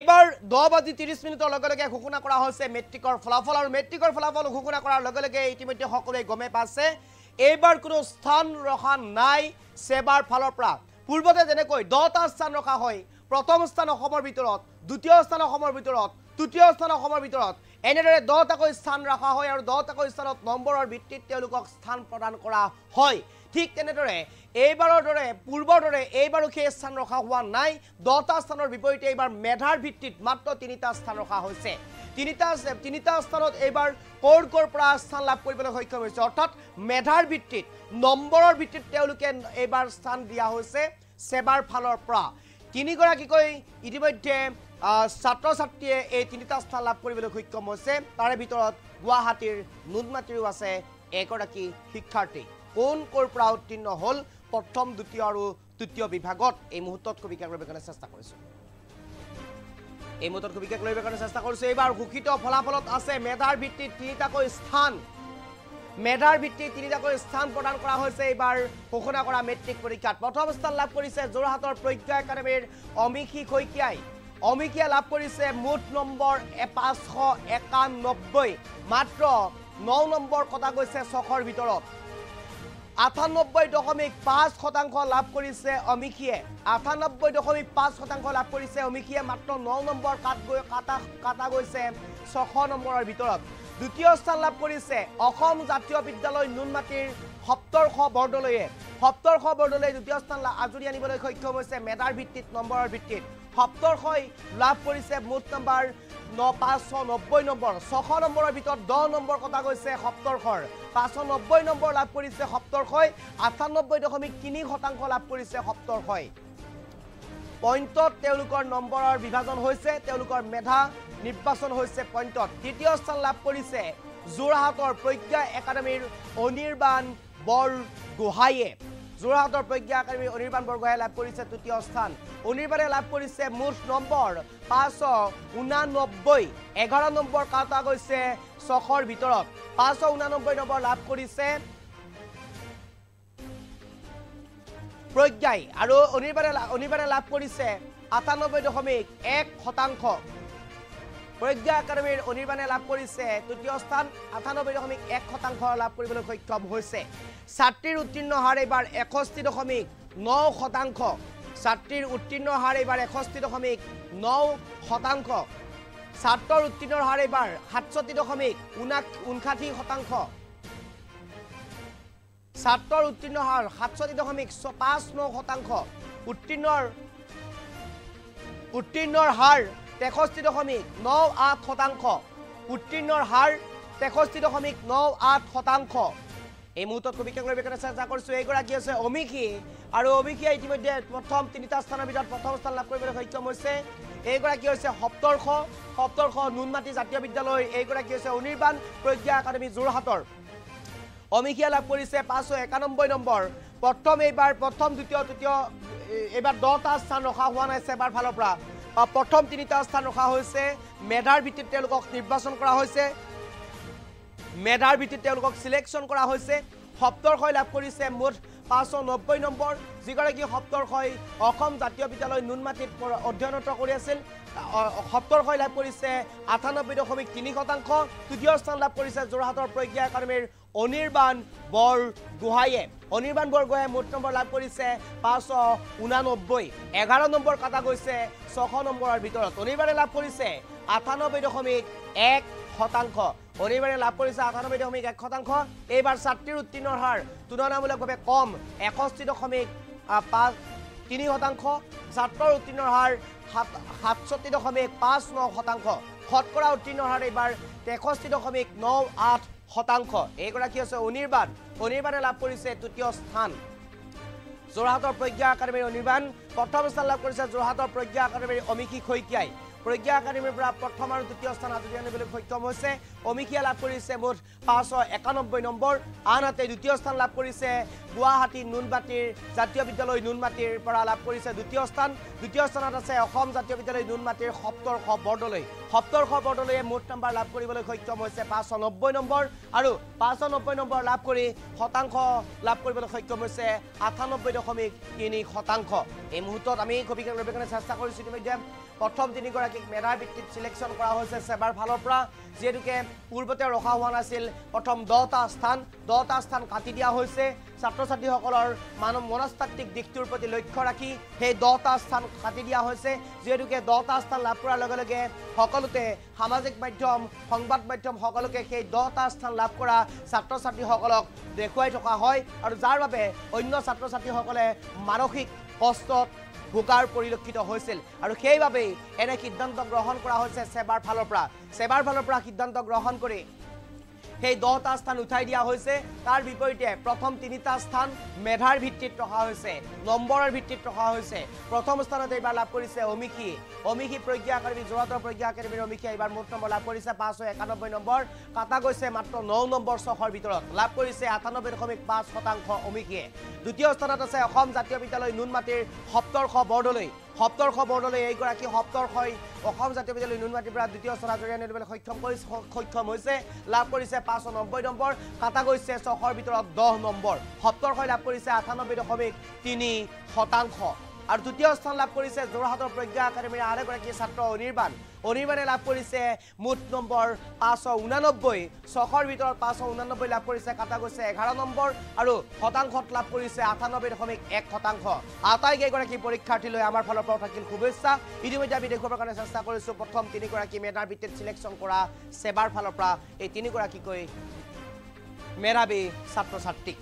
এইবাৰ 10:30 লগে লগে ঘোষণা কৰা হৈছে মেট্ৰিকৰ ফলাফল আৰু মেট্ৰিকৰ ফলাফল ঘোষণা কৰাৰ লগে লগে ইতিমধ্যে সকলোৱে গমে পাইছে এইবাৰ কোনো স্থান ৰখা নাই সেবাৰ ফালৰ পৰা পূৰ্বতে যেনেকৈ 10টা স্থান ৰখা হয় প্ৰথম স্থান অসমৰ ভিতৰত দ্বিতীয় স্থান অসমৰ ভিতৰত তৃতীয় স্থান অসমৰ ভিতৰত এনেদৰে 10টাকৈ স্থান ৰখা হয় আৰু 10টাকৈ স্থানত নম্বৰৰ ভিত্তিত তেওঁলোকক স্থান প্ৰদান কৰা হয় ঠিক তেনেদৰে এইবাৰৰ দৰে পূৰ্বৰ দৰে এইবাৰো সেই স্থান ৰখা হোৱা নাই 10টা স্থানৰ বিপৰীতে এইবাৰ মেধাৰ ভিত্তিত মাত্ৰ 3টা স্থান ৰখা হৈছে তিনিটা স্থানত এইবাৰ কোৰ পৰা স্থান লাভ কৰিবলৈ সক্ষম হৈছে অৰ্থাৎ মেধাৰ ভিত্তিত নম্বৰৰ ভিত্তিত তেওঁলোকে এইবাৰ স্থান দিয়া হৈছে সেবাৰ ফালৰ পৰা তিনিগৰাকীকৈ ইতিমধ্যে ছাত্ৰ ছাত্ৰীয়ে এই 3টা স্থান লাভ কৰিবলৈ সক্ষম হৈছে তাৰে ভিতৰত গুৱাহাটীৰ নুনমাটিৰো আছে এগৰাকী শিক্ষাৰ্থী কোৰ পৰা উত্তীৰ্ণ হল প্ৰথম দ্বিতীয় আৰু তৃতীয় বিভাগত এই মুহূৰ্তত কবিকাক লৈ কাৰণে চেষ্টা কৰিছো এইবাৰ ঘোষিত ফলাফলত আছে মেধাৰ ভিত্তিত 3টাকৈ স্থান প্ৰদান কৰা হৈছে এইবাৰ ঘোষণা কৰা মেট্ৰিক পৰীক্ষাত প্ৰথম স্থান লাভ কৰিছে যোৰহাটৰ প্ৰজ্ঞা একাডেমীৰ অমিশী শইকীয়াই লাভ কৰিছে মুঠ নম্বৰ 591 মাত্ৰ 9 নম্বৰ কটা গৈছে 6ৰ ভিতৰত 98.5% লাভ কৰিছে অমিশীয়ে 98.5% লাভ কৰিছে অমিশীয়ে মাত্ৰ 9 নম্বৰ কাটা গৈছে 6 নম্বৰৰ ভিতৰত দ্বিতীয় স্থান লাভ কৰিছে অসম জাতীয় বিদ্যালয় নুনমাটিৰ সপ্তৰ্ষ বৰদলৈয়ে দ্বিতীয় স্থান আজৰি আনিবলৈ সক্ষম হৈছে মেধাৰ ভিত্তিত নম্বৰৰ ভিত্তিত সপ্তৰ্ষই লাভ কৰিছে মুঠ নম্বৰ 590 নম্বৰ 6 নম্বৰৰ ভিতৰত 10 নম্বৰ কটা গৈছে সপ্তৰ্ষৰ 590 নম্বৰ লাভ কৰিছে সপ্তৰ্ষই 98.3% লাভ কৰিছে সপ্তৰ্ষই পইণ্টত তেওঁলোকৰ নম্বৰৰ বিভাজন হৈছে তেওঁলোকৰ মেধা নিৰ্বাচন হৈছে পইণ্টত তৃতীয় স্থান লাভ কৰিছে যোৰহাটৰ প্ৰজ্ঞা একাডেমীৰ অনিৰ্বাণ বৰগোহাঁইয়ে লাভ কৰিছে তৃতীয় স্থান অনিৰ্বাণে লাভ কৰিছে মুঠ নম্বৰ 589 11 নম্বৰ কাটা গৈছে 6ৰ ভিতৰত 589 নম্বৰ লাভ কৰিছে প্ৰজ্ঞাই আৰু অনিৰ্বাণে লাভ কৰিছে 98.1% প্ৰজ্ঞা একাডেমীৰ অনিৰ্বাণে লাভ কৰিছে তৃতীয় স্থান 98.1% লাভ কৰিবলৈ সক্ষম হৈছে ছাত্ৰীৰ উত্তীৰ্ণ হাৰ এইবাৰ 61.9% ছাত্ৰীৰ উত্তীৰ্ণ হাৰ এইবাৰ 61.9% ছাত্ৰৰ উত্তীৰ্ণৰ হাৰ এইবাৰ 67.59% ছাত্ৰৰ উত্তীৰ্ণ হাৰ 67.59% উত্তীৰ্ণৰ হাৰ 63.98% উত্তীৰ্ণৰ হাৰ 63.98% এই মুহূৰ্তত কবিকাক লৈ চেষ্টা কৰিছো এইগৰাকী আছে অমিশী আৰু অমিশীয়ে ইতিমধ্যে প্ৰথম 3টা স্থানৰ ভিতৰত প্ৰথম স্থান লাভ কৰিবলৈ সক্ষম হৈছে এইগৰাকী হৈছে সপ্তৰ্ষ নুনমাটি জাতীয় বিদ্যালয় এইগৰাকী হৈছে অনিৰ্বাণ প্ৰজ্ঞা একাডেমী যোৰহাটৰ অমিশীয়ে লাভ কৰিছে 591 নম্বৰ প্ৰথম দ্বিতীয় তৃতীয় এইবাৰ 10টা স্থান ৰখা হোৱা নাই সেবাৰ ফালৰ পৰা প্ৰথম 3টা স্থান ৰখা হৈছে মেধাৰ ভিত্তিত তেওঁলোকক নিৰ্বাচন কৰা হৈছে মেধাৰ ভিত্তিত তেওঁলোকক সিলেকশন কৰা হৈছে সপ্তৰ্ষই লাভ কৰিছে মুঠ 590 নম্বৰ যিগৰাকী সপ্তৰ্ষই অসম জাতীয় বিদ্যালয় নুনমাটিত অধ্যয়নৰত কৰি আছিল সপ্তৰ্ষই লাভ কৰিছে 98.3% তৃতীয় স্থান লাভ কৰিছে যোৰহাটৰ প্ৰজ্ঞা একাডেমীৰ অনিৰ্বাণ বৰগোহাঁইয়ে মুঠ নম্বৰ লাভ কৰিছে 589 11 নম্বৰ কাটা গৈছে 6 নম্বৰৰ ভিতৰত অনিৰ্বাণে লাভ কৰিছে 98.1% অনিৰ্বাণে লাভ কৰিছে 98.1% এইবাৰ ছাত্ৰীৰ উত্তীৰ্ণৰ হাৰ তুলনামূলকভাৱে কম 61.3% ছাত্ৰৰ উত্তীৰ্ণৰ হাৰ 67.59% শতকৰা উত্তীৰ্ণৰ হাৰ এইবাৰ 63.98% এইগৰাকী আছে অনিৰ্বাণে লাভ কৰিছে তৃতীয় স্থান যোৰহাটৰ প্ৰজ্ঞা একাডেমীৰ অনিৰ্বাণ প্ৰথম স্থান লাভ কৰিছে যোৰহাটৰ প্ৰজ্ঞা একাডেমীৰ অমিশী শইকীয়াই প্ৰজ্ঞা একাডেমীৰ পৰা প্ৰথম আৰু দ্বিতীয় স্থান আজৰি আনিবলৈ সক্ষম হৈছে অমিশীয়ে লাভ কৰিছে মুঠ 591 নম্বৰ আনহাতে দ্বিতীয় স্থান লাভ কৰিছে গুৱাহাটী নুনমাটিৰ জাতীয় বিদ্যালয় নুনমাটিৰ পৰা লাভ কৰিছে দ্বিতীয় স্থানত আছে অসম জাতীয় বিদ্যালয় নুনমাটিৰ সপ্তৰ্ষ বৰদলৈয়ে মুঠ নম্বৰ লাভ কৰিবলৈ সক্ষম হৈছে 590 নম্বৰ আৰু 590 নম্বৰ লাভ কৰি শতাংশ লাভ কৰিবলৈ সক্ষম হৈছে 98.3% এই মুহূৰ্তত আমি কবিকাক লৈ চেষ্টা কৰিছো ইতিমধ্যে প্ৰথম 3গৰাকী তিনিগৰাকীক মেধাৰ ভিত্তিত সিলেকশ্যন কৰা হৈছে সেবাৰ ফালৰ পৰা যেহেতুকে পূৰ্বতে ৰখা হোৱা নাছিল প্ৰথম 10টা স্থান কাটি দিয়া হৈছে ছাত্ৰ ছাত্ৰীসকলৰ মনস্তাত্ত্বিক দিশটোৰ প্ৰতি লক্ষ্য ৰাখি সেই 10টা স্থান কাটি দিয়া হৈছে যেহেতুকে 10টা স্থান লাভ কৰাৰ লগে লগে সকলোতে সামাজিক মাধ্যম সংবাদ মাধ্যম সকলোকে সেই 10টা স্থান লাভ কৰা ছাত্ৰ ছাত্ৰীসকলক দেখুৱাই থকা হয় আৰু যাৰ বাবে অন্য ছাত্ৰ ছাত্ৰীসকলে মানসিক কষ্টত ভোগাৰ পৰিলক্ষিত হৈছিল আৰু সেইবাবেই এনে সিদ্ধান্ত গ্ৰহণ কৰা হৈছে সেবাৰ ফালৰ পৰা সিদ্ধান্ত গ্ৰহণ কৰি সেই 10টা স্থান উঠাই দিয়া হৈছে তাৰ বিপৰীতে প্ৰথম 3টা স্থান মেধাৰ ভিত্তিত ৰখা হৈছে নম্বৰৰ ভিত্তিত ৰখা হৈছে প্ৰথম স্থানত এইবাৰ লাভ কৰিছে অমিখী প্ৰজ্ঞা একাডেমী যোৰহাটৰ প্ৰজ্ঞা একাডেমীৰ অমিখী এইবাৰ মুঠ নম্বৰ লাভ কৰিছে 591 নম্বৰ কাটা গৈছে মাত্ৰ 9 নম্বৰ ছখৰ ভিতৰত লাভ কৰিছে 98.5% অমিখীয়ে দ্বিতীয় স্থানত আছে অসম জাতীয় বিদ্যালয় নুনমাটিৰ সপ্তৰ্ষ বৰদলৈ এইগৰাকী সপ্তৰ্ষই অসম জাতীয় বিদ্যালয় নুনমাটিৰ পৰা দ্বিতীয় স্থান জৰিয়া নিবলৈ সক্ষম হৈছে লাভ কৰিছে 590 নম্বৰ কাটা গৈছে ছখৰ ভিতৰত 10 নম্বৰ সপ্তৰ্ষই লাভ কৰিছে 98.3% আৰু তৃতীয় স্থান লাভ কৰিছে যোৰহাটৰ প্ৰজ্ঞা একাডেমীৰ আন এগৰাকী ছাত্ৰ অনিৰ্বাণে লাভ কৰিছে মুঠ নম্বৰ 589 ছখৰ ভিতৰত 589 লাভ কৰিছে কাটা গৈছে 11 নম্বৰ আৰু শতাংশত লাভ কৰিছে 98.1% আটাইকেইগৰাকী পৰীক্ষাৰ্থীলৈ আমাৰ ফালৰ পৰা থাকিল শুভেচ্ছা ইতিমধ্যে আমি দেখুৱাবৰ কাৰণে চেষ্টা কৰিছোঁ প্ৰথম 3গৰাকী মেধাৰ ভিত্তিত সিলেকশ্যন কৰা সেবাৰ ফালৰ পৰা এই 3গৰাকীকৈ মেধাৱী ছাত্ৰ ছাত্ৰীক